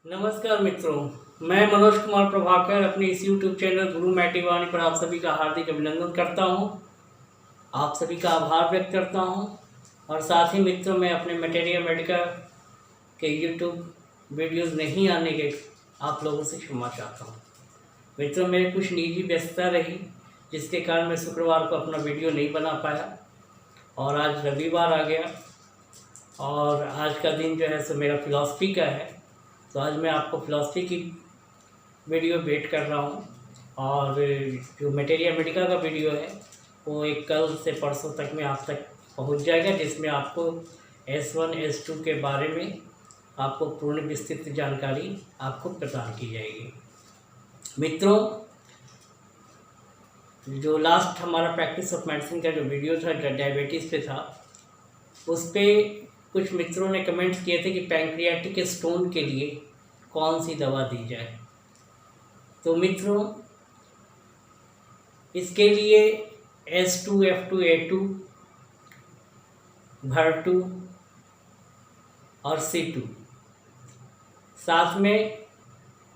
नमस्कार मित्रों, मैं मनोज कुमार प्रभाकर अपने इस YouTube चैनल गुरु मैटिवाणी पर आप सभी का हार्दिक अभिनंदन करता हूं। आप सभी का आभार व्यक्त करता हूं और साथ ही मित्रों मैं अपने मटेरियल मेडिकल के YouTube वीडियोस नहीं आने के आप लोगों से क्षमा चाहता हूं। मित्रों मेरे कुछ निजी व्यस्तता रही जिसके कारण मैं शुक्रवार को अपना वीडियो नहीं बना पाया और आज रविवार आ गया और आज का दिन जो है सो मेरा फिलॉसफी का है। तो आज मैं आपको फिलॉसफी की वीडियो वेट कर रहा हूँ और जो मटेरियल मेडिका का वीडियो है वो एक कल से परसों तक में आप तक पहुँच जाएगा, जिसमें आपको S1 S2 के बारे में आपको पूर्ण विस्तृत जानकारी आपको प्रदान की जाएगी। मित्रों, जो लास्ट हमारा प्रैक्टिस ऑफ मेडिसिन का जो वीडियो था डायबिटीज़ पे था, उस पर कुछ मित्रों ने कमेंट्स किए थे कि पैंक्रियाटिक स्टोन के लिए कौन सी दवा दी जाए। तो मित्रों इसके लिए S2 F2 A2 भर2 और C2 साथ में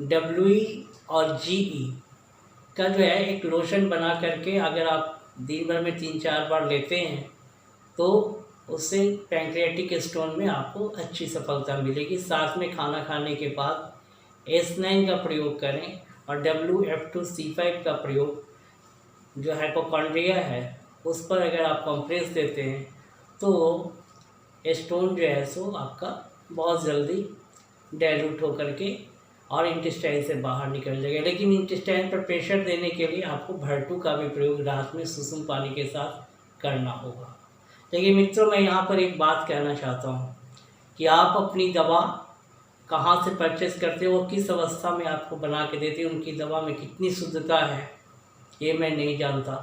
WE और GE का जो है एक लोशन बना करके अगर आप दिन भर में 3-4 बार लेते हैं तो उससे पैंक्रियाटिक स्टोन में आपको अच्छी सफलता मिलेगी। साथ में खाना खाने के बाद S9 का प्रयोग करें और WF2C5 का प्रयोग जो हाइपोकॉन्ड्रिया है उस पर अगर आप कॉम्प्रेस देते हैं तो स्टोन जो है सो आपका बहुत जल्दी डाइल्यूट होकर के और इंटेस्टाइन से बाहर निकल जाएगा। लेकिन इंटेस्टाइन पर प्रेशर देने के लिए आपको भर2 का भी प्रयोग रात में सुसुम पानी के साथ करना होगा। लेकिन मित्रों मैं यहाँ पर एक बात कहना चाहता हूँ कि आप अपनी दवा कहाँ से परचेस करते हो और किस अवस्था में आपको बना के देते हैं, उनकी दवा में कितनी शुद्धता है ये मैं नहीं जानता।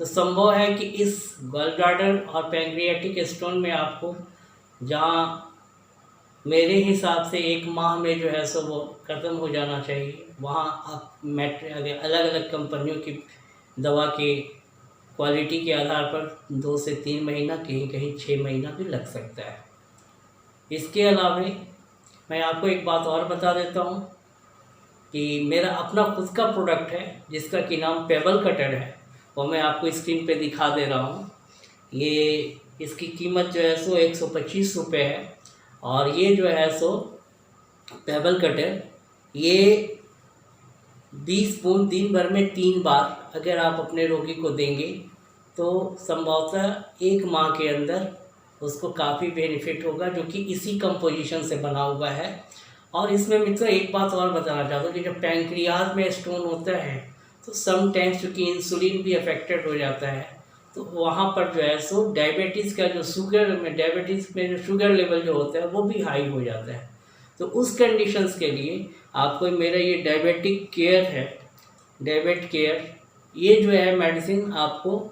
तो संभव है कि इस गॉल ब्लैडर और पैंक्रियाटिक स्टोन में आपको जहाँ मेरे हिसाब से 1 माह में जो है सो वो ख़त्म हो जाना चाहिए, वहाँ आप अलग अलग कंपनियों की दवा के क्वालिटी के आधार पर 2 से 3 महीना, कहीं कहीं 6 महीना भी लग सकता है। इसके अलावा मैं आपको एक बात और बता देता हूँ कि मेरा अपना खुद का प्रोडक्ट है जिसका कि नाम पेबल कटर है, वो मैं आपको स्क्रीन पे दिखा दे रहा हूँ। ये इसकी कीमत जो है सो 125 रुपये है और ये जो है सो पेबल कटर ये 20 स्पून दिन भर में 3 बार अगर आप अपने रोगी को देंगे तो संभवतः 1 माह के अंदर उसको काफ़ी बेनिफिट होगा, जो कि इसी कंपोजिशन से बना हुआ है। और इसमें मित्रों एक बात और बताना चाहता हूँ कि जब पैंक्रियाज में स्टोन होता है तो सम टाइम्स चूँकि इंसुलिन भी अफेक्टेड हो जाता है तो वहाँ पर जो है सो डायबिटीज़ का जो डायबिटीज़ में जो शुगर लेवल जो होता है वो भी हाई हो जाता है। तो उस कंडीशंस के लिए आपको मेरा ये डायबिटिक केयर है, डायबिट केयर, ये जो है मेडिसिन आपको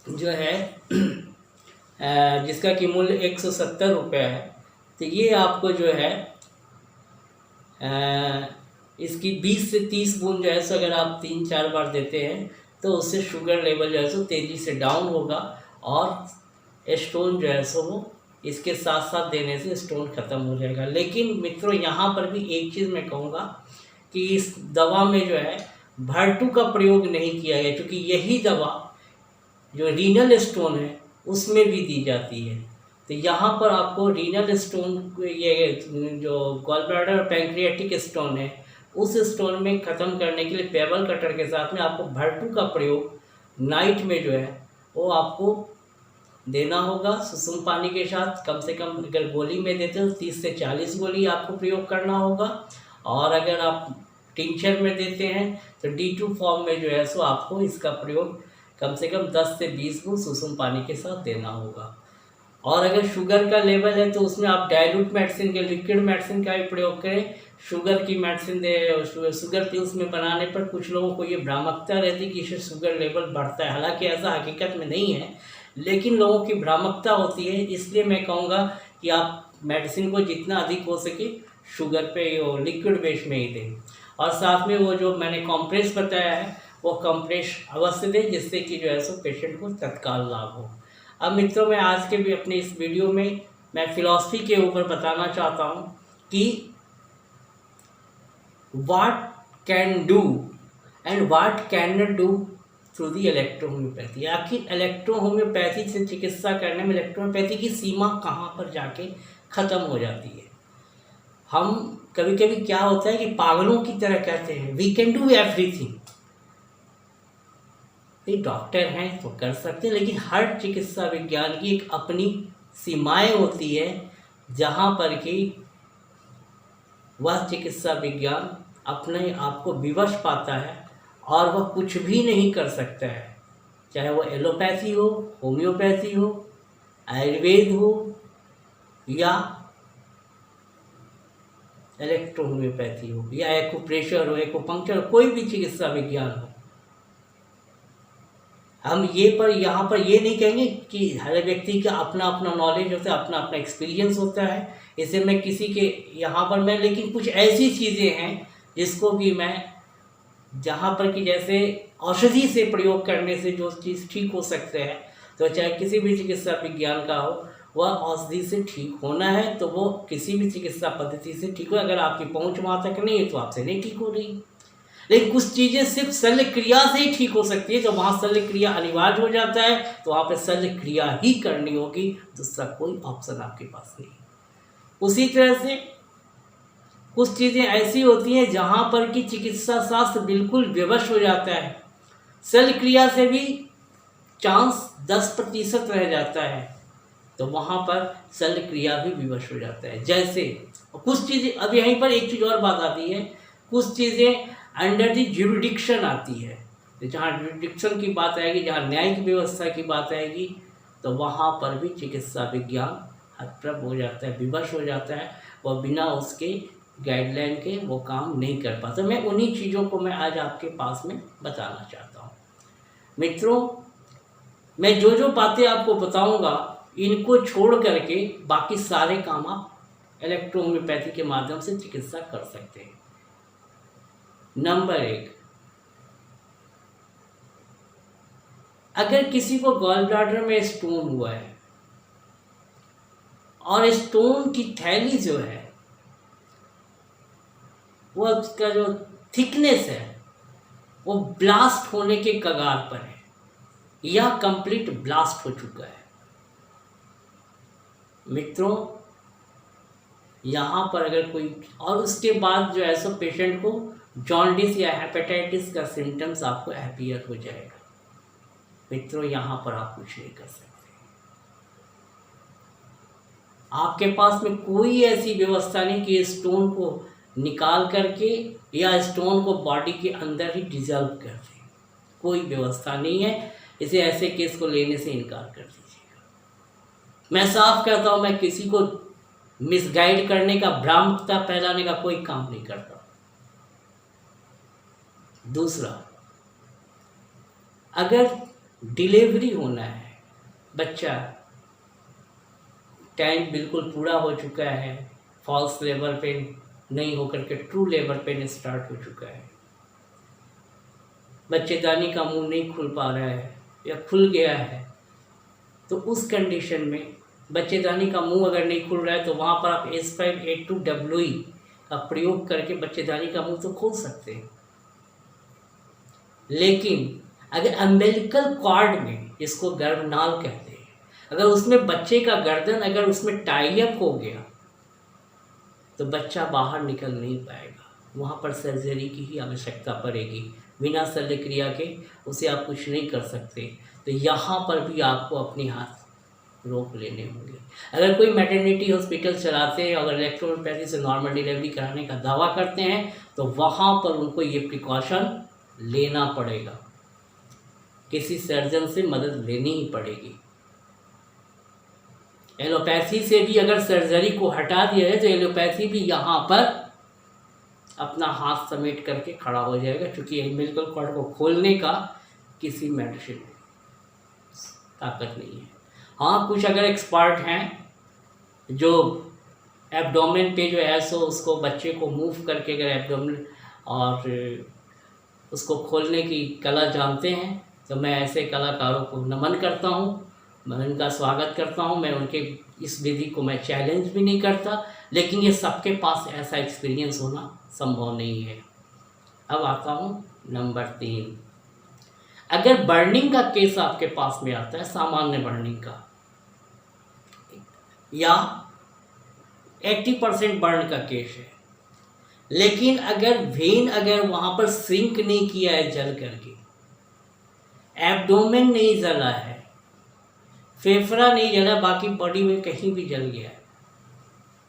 जो है जिसका कि मूल्य 170 रुपये है। तो ये आपको जो है इसकी 20 से 30 बूंद जो है सो अगर आप 3-4 बार देते हैं तो उससे शुगर लेवल जो है सो तेज़ी से डाउन होगा और स्टोन जो है सो वो इसके साथ साथ देने से स्टोन ख़त्म हो जाएगा। लेकिन मित्रों यहाँ पर भी एक चीज़ मैं कहूँगा कि इस दवा में जो है भर2 का प्रयोग नहीं किया गया, क्योंकि यही दवा जो रीनल स्टोन है उसमें भी दी जाती है। तो यहाँ पर आपको रीनल स्टोन, ये जो गॉल ब्लैडर और पैंक्रियाटिक स्टोन है उस स्टोन में ख़त्म करने के लिए पेबल कटर के साथ में आपको भर2 का प्रयोग नाइट में जो है वो आपको देना होगा सुसुम पानी के साथ। कम से कम अगर गोली में देते हो 30 से 40 गोली आपको प्रयोग करना होगा और अगर आप टिंचर में देते हैं तो D2 फॉर्म में जो है सो आपको इसका प्रयोग कम से कम 10 से 20 बूंद सुसुम पानी के साथ देना होगा। और अगर शुगर का लेवल है तो उसमें आप डाइल्यूट मेडिसिन के लिक्विड मेडिसिन का भी प्रयोग करें। शुगर की मेडिसिन दे शुगर पिल्स में बनाने पर कुछ लोगों को ये भ्रामकता रहती है कि इससे शुगर लेवल बढ़ता है, हालांकि ऐसा हकीकत में नहीं है, लेकिन लोगों की भ्रामकता होती है। इसलिए मैं कहूँगा कि आप मेडिसिन को जितना अधिक हो सके शुगर पे लिक्विड बेस में ही दें और साथ में वो जो मैंने कॉम्प्रेस बताया है वो कॉम्प्रेस अवश्य दें, जिससे कि जो है सो पेशेंट को तत्काल लाभ हो। अब मित्रों मैं आज के भी अपने इस वीडियो में मैं फ़िलॉसफी के ऊपर बताना चाहता हूँ कि what can do and what cannot do through the electrohomeopathy. आखिर इलेक्ट्रोहोम्योपैथी से चिकित्सा करने में इलेक्ट्रोहोम्योपैथी की सीमा कहाँ पर जाके ख़त्म हो जाती है। हम कभी कभी क्या होता है कि पागलों की तरह कहते हैं वी कैन डू एवरीथिंग। ये डॉक्टर हैं तो कर सकते हैं, लेकिन हर चिकित्सा विज्ञान की एक अपनी सीमाएं होती है जहाँ पर कि वह चिकित्सा विज्ञान अपने आप को विवश पाता है और वह कुछ भी नहीं कर सकता है, चाहे वो एलोपैथी हो, होम्योपैथी हो, आयुर्वेद हो या इलेक्ट्रोहोम्योपैथी हो या एक्यूप्रेशर हो, एक्यूपंक्चर, कोई भी चिकित्सा विज्ञान हो। हम यहाँ पर ये नहीं कहेंगे कि हर व्यक्ति का अपना अपना नॉलेज होता है, अपना अपना एक्सपीरियंस होता है, इसे मैं किसी के यहाँ पर मैं, लेकिन कुछ ऐसी चीज़ें हैं जिसको भी मैं, जहाँ पर कि जैसे औषधि से प्रयोग करने से जो चीज़ ठीक हो सकते हैं, तो चाहे किसी भी चिकित्सा विज्ञान का हो, वह औषधि से ठीक होना है तो वो किसी भी चिकित्सा पद्धति से ठीक हो। अगर आपकी पहुँच वहाँ तक नहीं है तो आपसे नहीं ठीक हो रही। लेकिन कुछ चीज़ें सिर्फ शल्य क्रिया से ही ठीक हो सकती है, तो वहाँ शल्य क्रिया अनिवार्य हो जाता है, तो वहाँ पे शल्य क्रिया ही करनी होगी, दूसरा कोई ऑप्शन आपके पास नहीं। उसी तरह से कुछ चीज़ें ऐसी होती हैं जहाँ पर कि चिकित्सा शास्त्र बिल्कुल विवश हो जाता है, शल्य क्रिया से भी चांस 10% रह जाता है, तो वहाँ पर शल्य क्रिया भी विवश हो जाता है। जैसे कुछ चीज़ें, अब यहीं पर एक चीज़ और बात आती है, कुछ चीज़ें अंडर द ज्यूरिडिक्शन आती है, तो जहाँ ज्यूरिडिक्शन की बात आएगी, जहाँ न्यायिक व्यवस्था की बात आएगी, तो वहाँ पर भी चिकित्सा विज्ञान हतप्रभ हो जाता है, विवश हो जाता है, वह बिना उसके गाइडलाइन के वो काम नहीं कर पाता। मैं उन्हीं चीज़ों को मैं आज आपके पास में बताना चाहता हूँ। मित्रों, मैं जो जो बातें आपको बताऊँगा इनको छोड़ करके बाकी सारे काम आप इलेक्ट्रोहोम्योपैथी के माध्यम से चिकित्सा कर सकते हैं। नंबर 1, अगर किसी को गॉल ब्लैडर में स्टोन हुआ है और स्टोन की थैली जो है वो उसका जो थिकनेस है वो ब्लास्ट होने के कगार पर है या कंप्लीट ब्लास्ट हो चुका है। मित्रों, यहाँ पर अगर कोई, और उसके बाद जो है सो पेशेंट को जॉन्डिस या हेपेटाइटिस का सिम्टम्स आपको अपीयर हो जाएगा। मित्रों, यहाँ पर आप कुछ नहीं कर सकते। आपके पास में कोई ऐसी व्यवस्था नहीं कि स्टोन को निकाल करके या स्टोन को बॉडी के अंदर ही डिजॉल्व कर दे, कोई व्यवस्था नहीं है। इसे ऐसे केस को लेने से इनकार कर दीजिएगा। मैं साफ कहता हूँ, मैं किसी को मिसगाइड करने का, भ्रामकता फैलाने का कोई काम नहीं करता। दूसरा, अगर डिलीवरी होना है, बच्चा टाइम बिल्कुल पूरा हो चुका है, फॉल्स लेबर पेन नहीं होकर के ट्रू लेबर पेन स्टार्ट हो चुका है, बच्चेदानी का मुंह नहीं खुल पा रहा है या खुल गया है, तो उस कंडीशन में बच्चेदानी का मुंह अगर नहीं खुल रहा है तो वहाँ पर आप S582WE का प्रयोग करके बच्चेदानी का मुंह तो खोल सकते हैं। लेकिन अगर अम्बिलिकल कॉर्ड में, जिसको गर्भनाल कहते हैं, अगर उसमें बच्चे का गर्दन अगर उसमें टाई अप हो गया तो बच्चा बाहर निकल नहीं पाएगा, वहाँ पर सर्जरी की ही आवश्यकता पड़ेगी। बिना शल्य क्रिया के उसे आप कुछ नहीं कर सकते, तो यहाँ पर भी आपको अपने हाथ रोक लेने होंगे। अगर कोई मैटरनिटी हॉस्पिटल चलाते हैं, अगर इलेक्ट्रोहोम्योपैथी से नॉर्मल डिलीवरी कराने का दावा करते हैं, तो वहाँ पर उनको ये प्रिकॉशन लेना पड़ेगा, किसी सर्जन से मदद लेनी ही पड़ेगी। एलोपैथी से भी अगर सर्जरी को हटा दिया है तो एलोपैथी भी यहाँ पर अपना हाथ समेट करके खड़ा हो जाएगा, क्योंकि अम्बिलिकल कॉर्ड को खोलने का किसी मेडिसिन में ताकत नहीं है। हाँ, कुछ अगर एक्सपर्ट हैं जो एब्डोमेन पे जो है सो उसको बच्चे को मूव करके अगर एब्डोमेन और उसको खोलने की कला जानते हैं, तो मैं ऐसे कलाकारों को नमन करता हूँ मैं उनका स्वागत करता हूँ, मैं उनके इस विधि को मैं चैलेंज भी नहीं करता, लेकिन ये सबके पास ऐसा एक्सपीरियंस होना संभव नहीं है। अब आता हूँ नंबर 3। अगर बर्निंग का केस आपके पास में आता है, सामान्य बर्निंग का, या 80% बर्न का केस है, लेकिन अगर वेन अगर वहाँ पर सिंक नहीं किया है जल करके, एब्डोमेन नहीं जला है, फेफड़ा नहीं जला, बाकी बॉडी में कहीं भी जल गया है,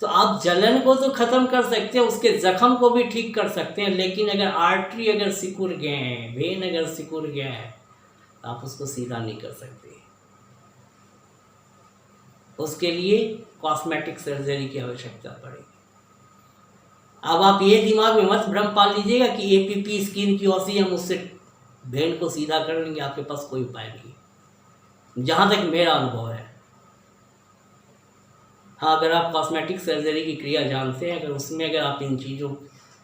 तो आप जलन को तो ख़त्म कर सकते हैं, उसके जख्म को भी ठीक कर सकते हैं, लेकिन अगर आर्टरी अगर सिकुड़ गए हैं, वेन अगर सिकुड़ गया है, आप उसको सीधा नहीं कर सकते। उसके लिए कॉस्मेटिक सर्जरी की आवश्यकता पड़ेगी। अब आप ये दिमाग में मत भ्रम पाल लीजिएगा कि एपीपी स्किन की औसी हम उससे वेन को सीधा कर लेंगे, आपके पास कोई उपाय नहीं, जहाँ तक मेरा अनुभव है। हाँ, अगर आप कॉस्मेटिक सर्जरी की क्रिया जानते हैं, अगर उसमें अगर आप इन चीज़ों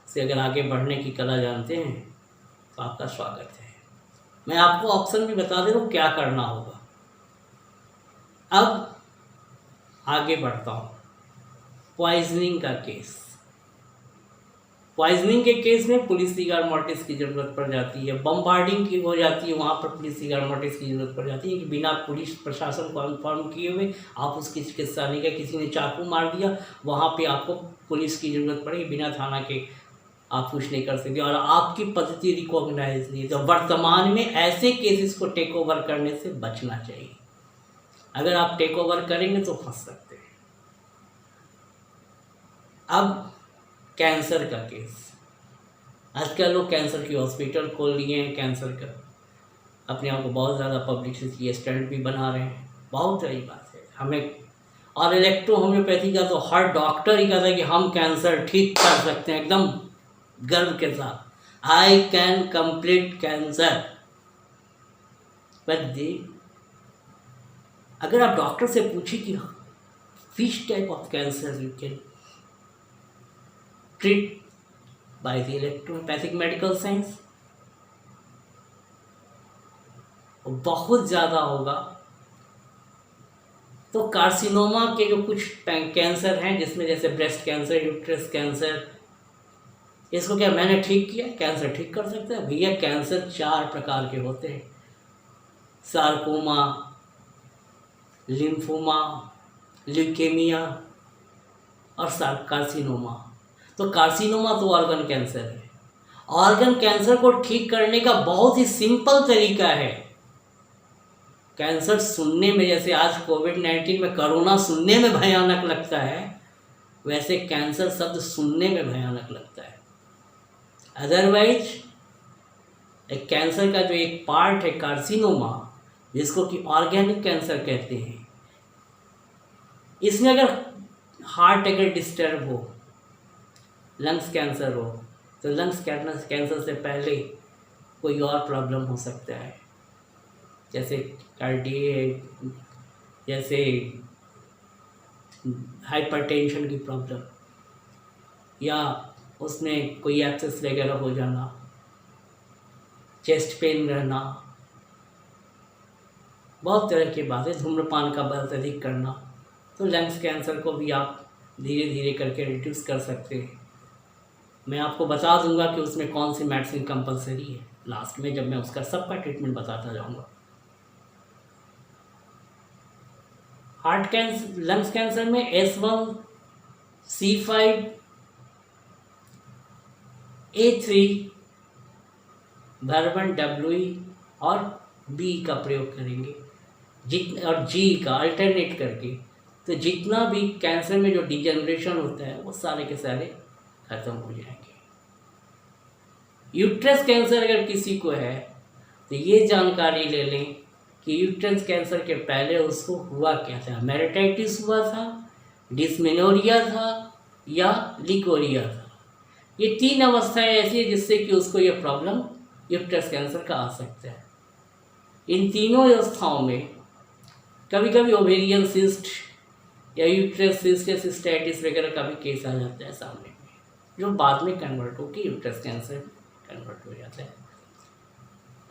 से अगर आगे बढ़ने की कला जानते हैं, तो आपका स्वागत है। मैं आपको ऑप्शन भी बता दे रहा हूँ क्या करना होगा। अब आगे बढ़ता हूँ। पॉइजनिंग का केस, पॉइजनिंग के केस में पुलिस रिगार मोर्टिस की ज़रूरत पड़ जाती है, बम्बार्डिंग की हो जाती है, वहाँ पर पुलिस रिगार मोर्टिस की ज़रूरत पड़ जाती है कि बिना पुलिस प्रशासन को इन्फॉर्म किए हुए आप उसकी चिकित्सा नहीं कर, किसी ने चाकू मार दिया, वहाँ पे आपको पुलिस की ज़रूरत पड़ेगी, बिना थाना के आप कुछ नहीं कर सकते, और आपकी पद्धति रिकॉग्नाइज नहीं। तो वर्तमान में ऐसे केसेस को टेक ओवर करने से बचना चाहिए। अगर आप टेक ओवर करेंगे तो फंस सकते हैं। अब कैंसर का केस, आजकल लोग कैंसर की हॉस्पिटल खोल लिए हैं, कैंसर का अपने आप को बहुत ज़्यादा पब्लिसिटी स्टंट भी बना रहे हैं, बहुत बड़ी बात है हमें। और इलेक्ट्रो होम्योपैथी का तो हर डॉक्टर ही कहता है कि हम कैंसर ठीक कर सकते हैं, एकदम गर्व के साथ, आई कैन कंप्लीट कैंसर। पर अगर आप डॉक्टर से पूछे कि which type of cancer you can treat by the electropathic medical science, बहुत ज़्यादा होगा। तो कार्सिनोमा के जो कुछ कैंसर हैं, जिसमें जैसे ब्रेस्ट कैंसर, यूट्रस कैंसर, इसको क्या मैंने ठीक किया, कैंसर ठीक कर सकते हैं? भैया कैंसर 4 प्रकार के होते हैं, सार्कोमा, लिम्फोमा, ल्यूकेमिया और कार्सिनोमा। तो कार्सिनोमा तो ऑर्गन कैंसर है। ऑर्गन कैंसर को ठीक करने का बहुत ही सिंपल तरीका है। कैंसर सुनने में, जैसे आज कोविड-19 में कोरोना सुनने में भयानक लगता है, वैसे कैंसर शब्द सुनने में भयानक लगता है। अदरवाइज एक कैंसर का जो एक पार्ट है कार्सिनोमा, जिसको कि ऑर्गेनिक कैंसर कहते हैं, इसमें अगर हार्ट अगर डिस्टर्ब हो, लंग्स कैंसर हो, तो लंग्स कैंसर से पहले कोई और प्रॉब्लम हो सकता है, जैसे कार्डियक, जैसे हाइपरटेंशन की प्रॉब्लम, या उसमें कोई एब्सेस वगैरह हो जाना, चेस्ट पेन रहना, बहुत तरह की बातें, धूम्रपान का बहुत अधिक करना। तो लंग्स कैंसर को भी आप धीरे धीरे करके रिड्यूस कर सकते हैं। मैं आपको बता दूंगा कि उसमें कौन सी मेडिसिन कंपलसरी है लास्ट में, जब मैं उसका सबका ट्रीटमेंट बताता जाऊंगा। हार्ट कैंसर, लंग्स कैंसर में S1, C5, A3, वर्बन, WE और B का प्रयोग करेंगे, और G का अल्टरनेट करके। तो जितना भी कैंसर में जो डिजेनरेशन होता है, वो सारे के सारे खत्म हो जाएंगे। यूट्रस कैंसर अगर किसी को है, तो ये जानकारी ले लें कि यूट्रस कैंसर के पहले उसको हुआ क्या था, मेरिटाइटिस हुआ था, डिस्मेनोरिया था या लिकोरिया था। ये 3 अवस्थाएं ऐसी है जिससे कि उसको ये प्रॉब्लम यूट्रस कैंसर का आ सकता है। इन तीनों अवस्थाओं में कभी कभी ओवेरियन सिस्ट या यूट्रस सिस्ट या सिस्टाइटिस वगैरह का भी केस आ जाता है सामने में, जो बाद में कन्वर्ट होकर यूट्रस कैंसर कन्वर्ट हो जाता है।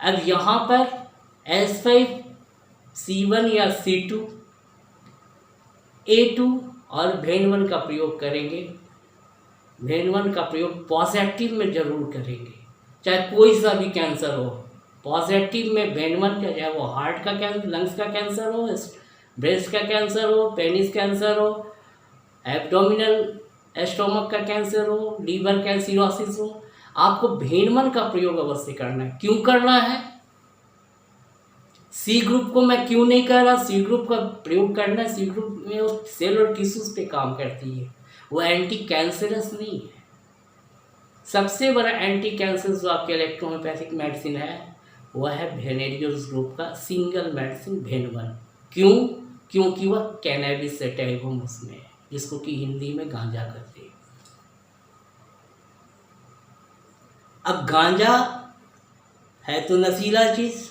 अब यहाँ पर S5 C1 या C2, A2 और भेनवन का प्रयोग करेंगे। भेनवन का प्रयोग पॉजिटिव में ज़रूर करेंगे, चाहे कोई सा भी कैंसर हो। पॉजिटिव में भेनवन का, चाहे वो हार्ट का कैंसर, लंग्स का कैंसर हो, ब्रेस्ट का कैंसर हो, पेनिस कैंसर हो, एब्डोमिनल स्टोमक का कैंसर हो, लीवर कैंसिरोसिस हो, आपको भेनवन का प्रयोग अवश्य करना है। क्यों करना है? सी ग्रुप को मैं क्यों नहीं कर रहा? सी ग्रुप का प्रयोग करना है। सी ग्रुप में वो सेल और टिश्यूज पे काम करती है, वो एंटी कैंसरस नहीं है। सबसे बड़ा एंटी कैंसर जो आपके इलेक्ट्रोहोम्योपैथिक मेडिसिन है वह है वेनेरियोस ग्रुप का सिंगल मेडिसिन भेनवन। क्यों? क्योंकि वह कैनैबिस सैटिवम उसमें है, जिसको कि हिंदी में गांजा कहते हैं। अब गांजा है तो नशीला चीज,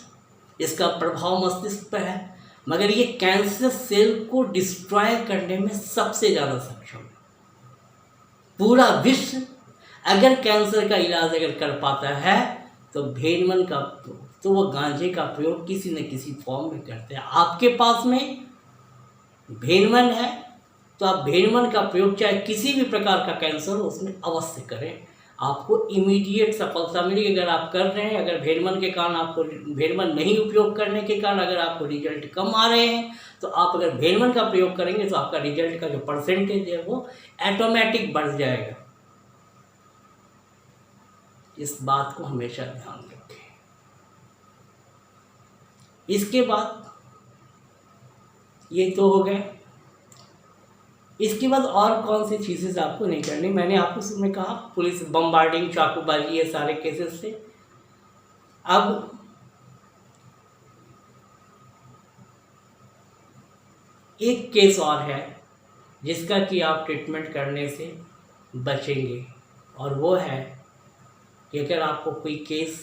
इसका प्रभाव मस्तिष्क पर है, मगर ये कैंसर सेल को डिस्ट्रॉय करने में सबसे ज़्यादा सक्षम है। पूरा विश्व अगर कैंसर का इलाज अगर कर पाता है तो भेनवन का, तो वो गांजे का प्रयोग किसी न किसी फॉर्म में करते हैं। आपके पास में भेनवन है तो आप भेनवन का प्रयोग चाहे किसी भी प्रकार का कैंसर हो उसमें अवश्य करें, आपको इमीडिएट सफलता मिलेगी। अगर आप कर रहे हैं, अगर भेनवन के कारण आपको, भेनवन नहीं उपयोग करने के कारण अगर आपको रिजल्ट कम आ रहे हैं, तो आप अगर भेनवन का प्रयोग करेंगे तो आपका रिजल्ट का जो परसेंटेज है वो ऑटोमेटिक बढ़ जाएगा। इस बात को हमेशा ध्यान रखें। इसके बाद ये तो हो गए। इसके बाद और कौन सी चीज़ें आपको नहीं करनी, मैंने आपको उसमें कहा पुलिस बम्बार्डिंग, चाकूबाजी, ये सारे केसेस थे। अब एक केस और है जिसका कि आप ट्रीटमेंट करने से बचेंगे, और वो है कि अगर आपको कोई केस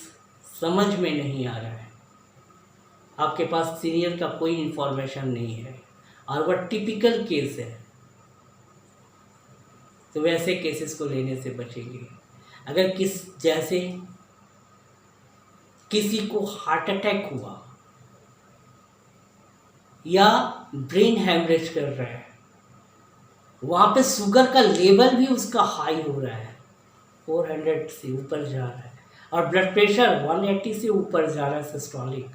समझ में नहीं आ रहा है, आपके पास सीनियर का कोई इन्फॉर्मेशन नहीं है और वह टिपिकल केस है, तो वैसे केसेस को लेने से बचेंगे। अगर जैसे किसी को हार्ट अटैक हुआ या ब्रेन हैमरेज कर रहा है, वहाँ पे शुगर का लेवल भी उसका हाई हो रहा है, 400 से ऊपर जा रहा है, और ब्लड प्रेशर 180 से ऊपर जा रहा है सिस्टोलिक,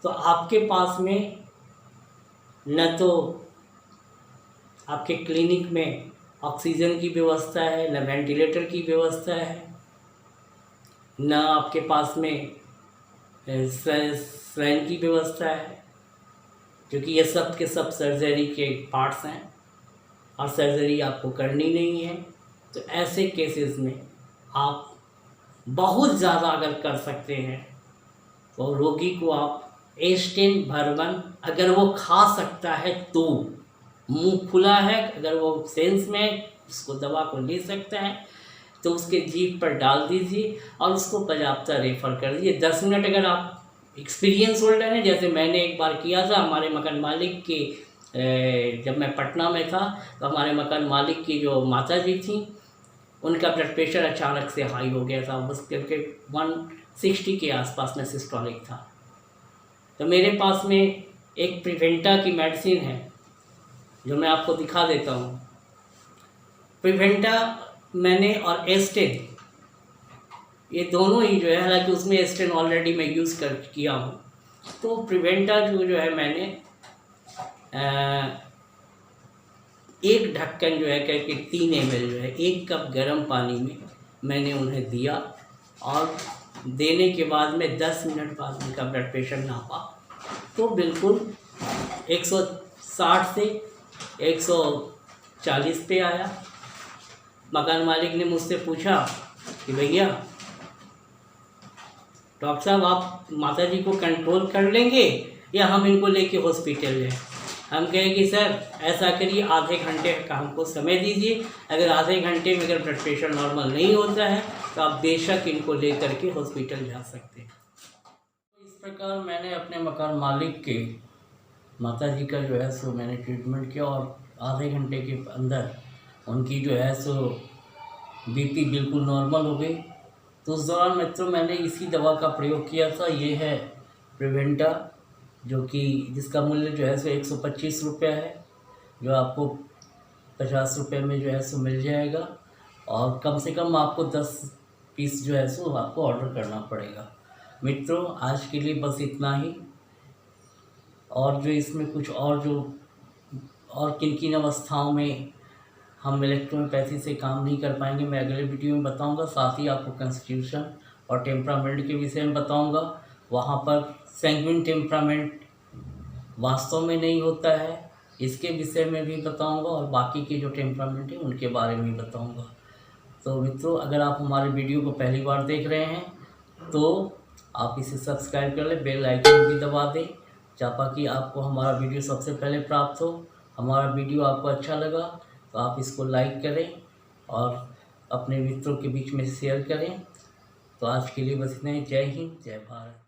तो आपके पास में न तो आपके क्लिनिक में ऑक्सीजन की व्यवस्था है, न वेंटिलेटर की व्यवस्था है, न आपके पास में सलाइन की व्यवस्था है, क्योंकि ये सब के सब सर्जरी के पार्ट्स हैं और सर्जरी आपको करनी नहीं है। तो ऐसे केसेस में आप बहुत ज़्यादा अगर कर सकते हैं तो रोगी को आप एस्टेन भरवन, अगर वो खा सकता है तो, मुंह खुला है, अगर वो सेंस में उसको दवा को ले सकता है तो उसके जीभ पर डाल दीजिए और उसको पर्याप्त रेफर कर दीजिए। 10 मिनट अगर आप एक्सपीरियंस होल्डर हैं, जैसे मैंने एक बार किया था, हमारे मकान मालिक के, जब मैं पटना में था तो हमारे मकान मालिक की जो माता जी थी उनका ब्लड प्रेशर अचानक से हाई हो गया था, बस क्योंकि 160 के आसपास में सिस्टोलिक था। तो मेरे पास में एक प्रिवेंटा की मेडिसिन है जो मैं आपको दिखा देता हूँ। प्रिवेंटा मैंने और एस्टेन, ये दोनों ही जो है, हालांकि उसमें एस्टेन ऑलरेडी मैं यूज़ किया हूँ, तो प्रिवेंटा जो है मैंने एक ढक्कन जो है करके 3 ml जो है 1 कप गर्म पानी में मैंने उन्हें दिया, और देने के बाद में 10 मिनट बाद उनका ब्लड प्रेशर नापा तो बिल्कुल 160 से 140 पे आया। मकान मालिक ने मुझसे पूछा कि भैया डॉक्टर साहब आप माता जी को कंट्रोल कर लेंगे या हम इनको लेके हॉस्पिटल जाएं? हम कहें कि सर ऐसा करिए, आधे घंटे का हमको समय दीजिए, अगर आधे घंटे में अगर ब्लड प्रेशर नॉर्मल नहीं होता है तो आप बेशक इनको ले करके हॉस्पिटल जा सकते हैं। इस प्रकार मैंने अपने मकान मालिक के माता जी का जो है सो मैंने ट्रीटमेंट किया, और आधे घंटे के अंदर उनकी जो है सो बीपी बिल्कुल नॉर्मल हो गई। तो उस दौरान मित्रों मैंने इसी दवा का प्रयोग किया था, ये है प्रिवेंटा, जो कि जिसका मूल्य जो है सो 125 रुपये है, जो आपको 50 रुपये में जो है सो मिल जाएगा। और कम से कम आपको 10 पीस जो है सो आपको ऑर्डर करना पड़ेगा। मित्रों, आज के लिए बस इतना ही। और जो इसमें कुछ और किन किन अवस्थाओं में हम इलेक्ट्रोपैथी से काम नहीं कर पाएंगे, मैं अगले वीडियो में बताऊंगा। साथ ही आपको कॉन्स्टिट्यूशन और टेम्परामेंट के विषय में बताऊंगा। वहाँ पर सैंग्विन टेम्परामेंट वास्तव में नहीं होता है, इसके विषय में भी बताऊंगा, और बाकी के जो टेम्परामेंट है उनके बारे में भी बताऊंगा। तो मित्रों, अगर आप हमारे वीडियो को पहली बार देख रहे हैं तो आप इसे सब्सक्राइब कर लें, बेल आइकन भी दबा दें, ताकि आपको हमारा वीडियो सबसे पहले प्राप्त हो। हमारा वीडियो आपको अच्छा लगा तो आप इसको लाइक करें और अपने मित्रों के बीच में शेयर करें। तो आज के लिए बस इतना ही। जय हिंद, जय भारत।